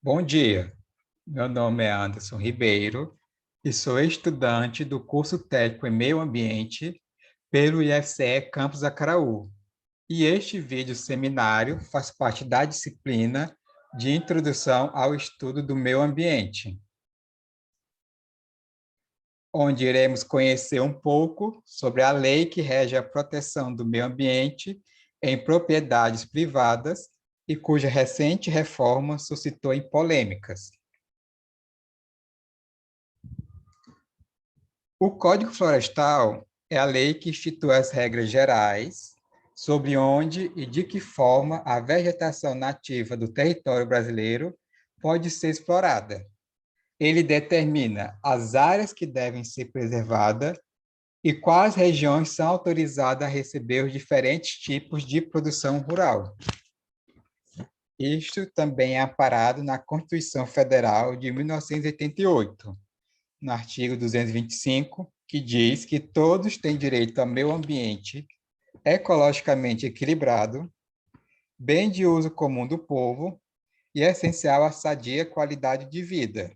Bom dia, meu nome é Anderson Ribeiro e sou estudante do curso técnico em Meio Ambiente pelo IFCE Campus Acaraú. E este vídeo seminário faz parte da disciplina de Introdução ao Estudo do Meio Ambiente, onde iremos conhecer um pouco sobre a lei que rege a proteção do meio ambiente em propriedades privadas e cuja recente reforma suscitou em polêmicas. O Código Florestal é a lei que institui as regras gerais sobre onde e de que forma a vegetação nativa do território brasileiro pode ser explorada. Ele determina as áreas que devem ser preservadas e quais regiões são autorizadas a receber os diferentes tipos de produção rural. Isto também é amparado na Constituição Federal de 1988, no artigo 225, que diz que todos têm direito ao meio ambiente ecologicamente equilibrado, bem de uso comum do povo e essencial à sadia qualidade de vida,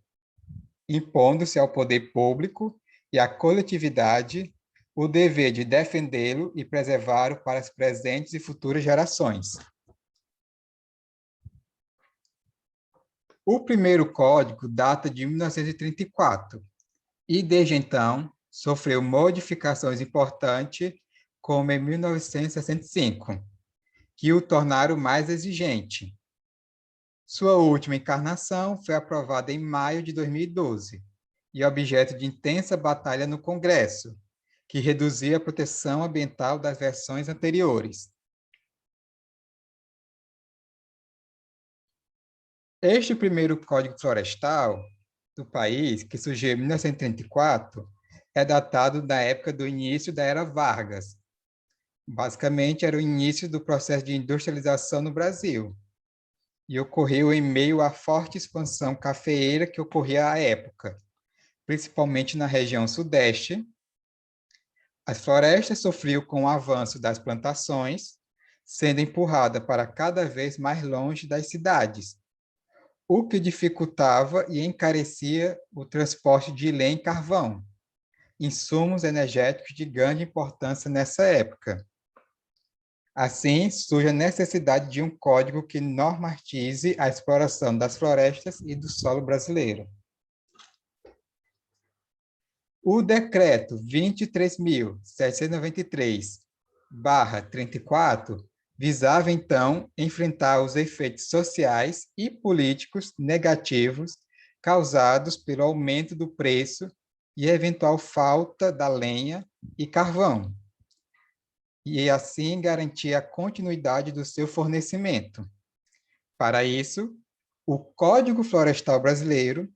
impondo-se ao poder público e à coletividade o dever de defendê-lo e preservá-lo para as presentes e futuras gerações. O primeiro código data de 1934 e, desde então, sofreu modificações importantes, como em 1965, que o tornaram mais exigente. Sua última encarnação foi aprovada em maio de 2012 e objeto de intensa batalha no Congresso, que reduzia a proteção ambiental das versões anteriores. Este primeiro Código Florestal do país, que surgiu em 1934, é datado da época do início da Era Vargas. Basicamente, era o início do processo de industrialização no Brasil, e ocorreu em meio à forte expansão cafeeira que ocorria à época, principalmente na região sudeste. As florestas sofriam com o avanço das plantações, sendo empurrada para cada vez mais longe das cidades, o que dificultava e encarecia o transporte de lenha e carvão, insumos energéticos de grande importância nessa época. Assim, surge a necessidade de um código que normatize a exploração das florestas e do solo brasileiro. O decreto 23.793/34 visava, então, enfrentar os efeitos sociais e políticos negativos causados pelo aumento do preço e eventual falta da lenha e carvão, e assim garantir a continuidade do seu fornecimento. Para isso, o Código Florestal Brasileiro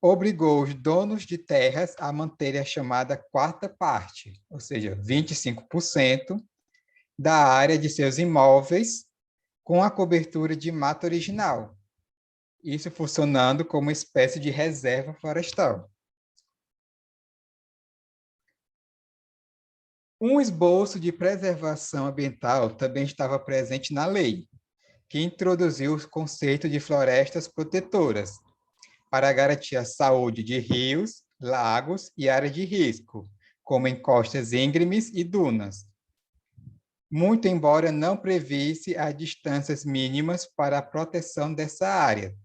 obrigou os donos de terras a manterem a chamada quarta parte, ou seja, 25% da área de seus imóveis com a cobertura de mata original, isso funcionando como uma espécie de reserva florestal. Um esboço de preservação ambiental também estava presente na lei, que introduziu o conceito de florestas protetoras, para garantir a saúde de rios, lagos e áreas de risco, como encostas íngremes e dunas. Muito embora não previsse as distâncias mínimas para a proteção dessa área.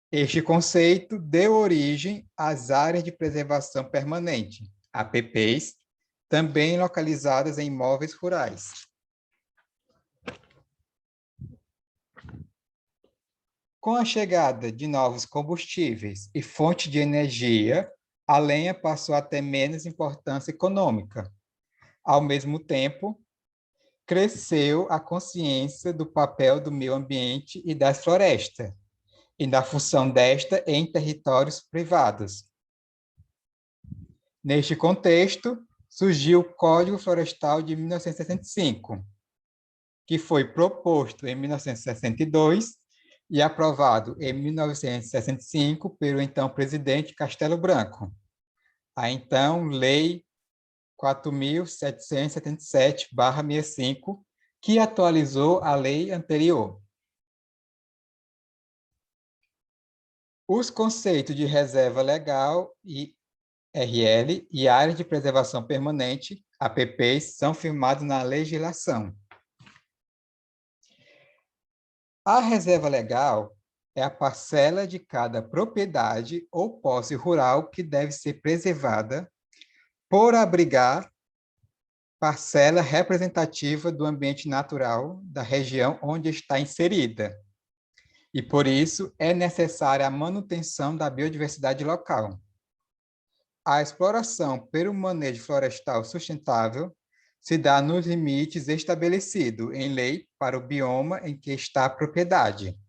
Este conceito deu origem às áreas de preservação permanente, APPs, também localizadas em imóveis rurais. Com a chegada de novos combustíveis e fontes de energia, a lenha passou a ter menos importância econômica. Ao mesmo tempo, cresceu a consciência do papel do meio ambiente e das florestas, e da função desta em territórios privados. Neste contexto, surgiu o Código Florestal de 1965, que foi proposto em 1962 e aprovado em 1965 pelo então presidente Castelo Branco, a então Lei 4.777/65, que atualizou a lei anterior. Os conceitos de reserva legal e RL e áreas de preservação permanente, APPs, são firmados na legislação. A reserva legal é a parcela de cada propriedade ou posse rural que deve ser preservada por abrigar parcela representativa do ambiente natural da região onde está inserida. E, por isso, é necessária a manutenção da biodiversidade local. A exploração pelo manejo florestal sustentável se dá nos limites estabelecidos em lei para o bioma em que está a propriedade.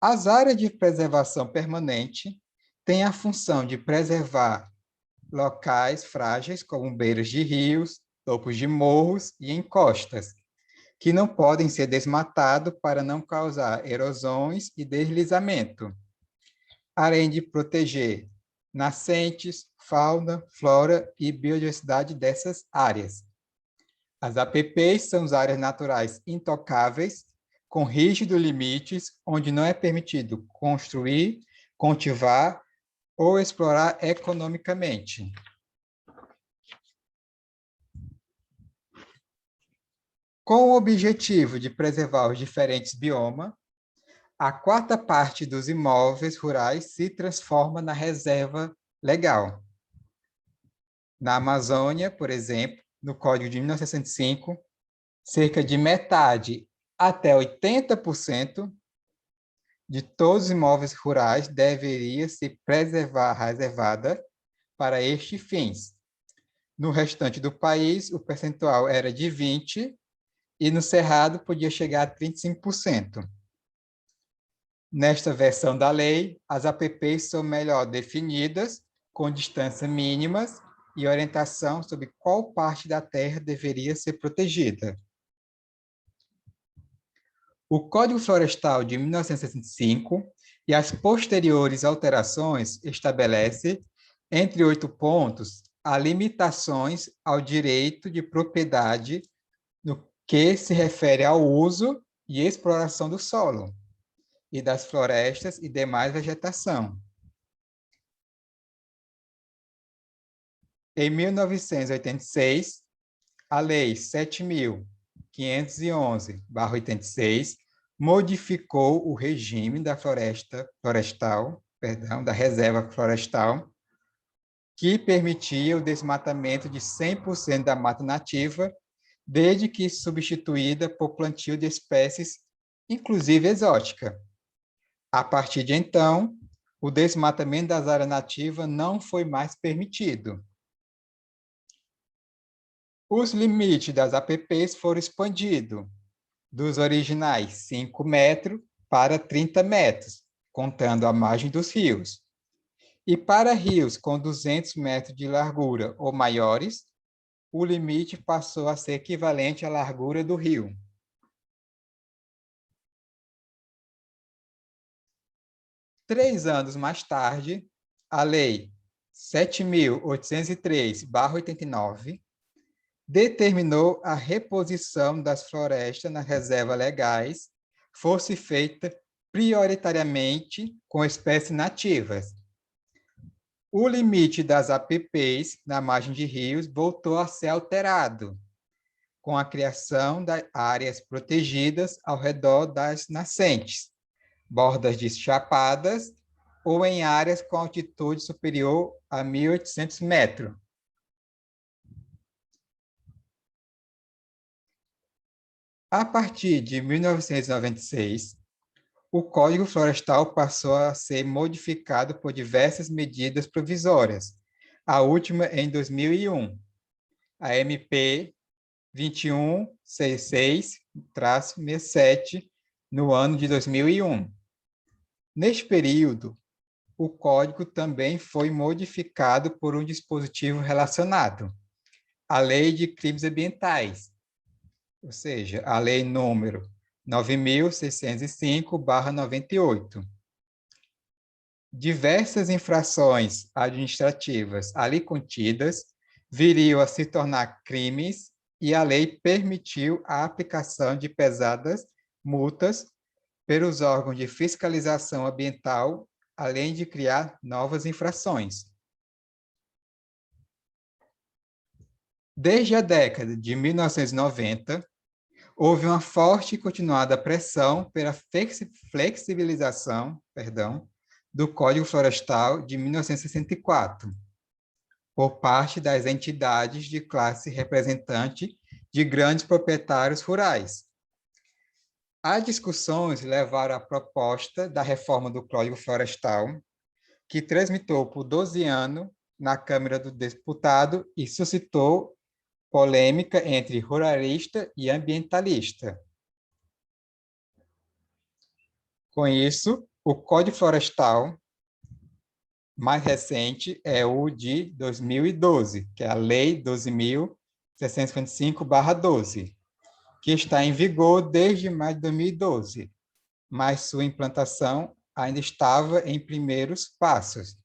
As áreas de preservação permanente têm a função de preservar locais frágeis, como beiras de rios, topos de morros e encostas, que não podem ser desmatados para não causar erosões e deslizamento, além de proteger nascentes, fauna, flora e biodiversidade dessas áreas. As APPs são as áreas naturais intocáveis, com rígidos limites, onde não é permitido construir, cultivar ou explorar economicamente. Com o objetivo de preservar os diferentes biomas, a quarta parte dos imóveis rurais se transforma na reserva legal. Na Amazônia, por exemplo, no Código de 1965, cerca de metade até 80% de todos os imóveis rurais deveria ser reservada para estes fins. No restante do país, o percentual era de 20% e no Cerrado podia chegar a 35%. Nesta versão da lei, as APPs são melhor definidas, com distâncias mínimas e orientação sobre qual parte da terra deveria ser protegida. O Código Florestal de 1965 e as posteriores alterações estabelece, entre 8 pontos, as limitações ao direito de propriedade no que se refere ao uso e exploração do solo e das florestas e demais vegetação. Em 1986, a Lei 7.511/86 modificou o regime da da reserva florestal, que permitia o desmatamento de 100% da mata nativa, desde que substituída por plantio de espécies, inclusive exótica. A partir de então, o desmatamento das áreas nativas não foi mais permitido. Os limites das APPs foram expandidos, dos originais 5 metros para 30 metros, contando a margem dos rios. E para rios com 200 metros de largura ou maiores, o limite passou a ser equivalente à largura do rio. Três anos mais tarde, a Lei 7.803/89 determinou a reposição das florestas nas reservas legais fosse feita prioritariamente com espécies nativas. O limite das APPs na margem de rios voltou a ser alterado, com a criação de áreas protegidas ao redor das nascentes, bordas de chapadas ou em áreas com altitude superior a 1.800 metros. A partir de 1996, o Código Florestal passou a ser modificado por diversas medidas provisórias, a última em 2001, a MP 2166-67, no ano de 2001. Neste período, o Código também foi modificado por um dispositivo relacionado, a Lei de Crimes Ambientais, ou seja, a Lei número 9.605/98. Diversas infrações administrativas ali contidas viriam a se tornar crimes e a lei permitiu a aplicação de pesadas multas pelos órgãos de fiscalização ambiental, além de criar novas infrações. Desde a década de 1990, houve uma forte e continuada pressão pela flexibilização, do Código Florestal de 1964, por parte das entidades de classe representante de grandes proprietários rurais. As discussões levaram à proposta da reforma do Código Florestal, que tramitou por 12 anos na Câmara dos Deputados e suscitou polêmica entre ruralista e ambientalista. Com isso, o Código Florestal mais recente é o de 2012, que é a Lei 12.655/12, que está em vigor desde maio de 2012, mas sua implantação ainda estava em primeiros passos.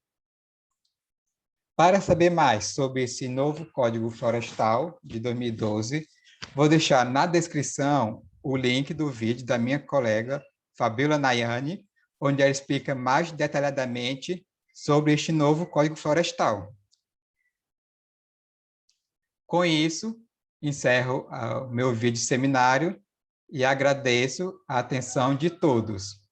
Para saber mais sobre esse novo Código Florestal de 2012, vou deixar na descrição o link do vídeo da minha colega Fabiola Nayane, onde ela explica mais detalhadamente sobre este novo Código Florestal. Com isso, encerro o meu vídeo seminário e agradeço a atenção de todos.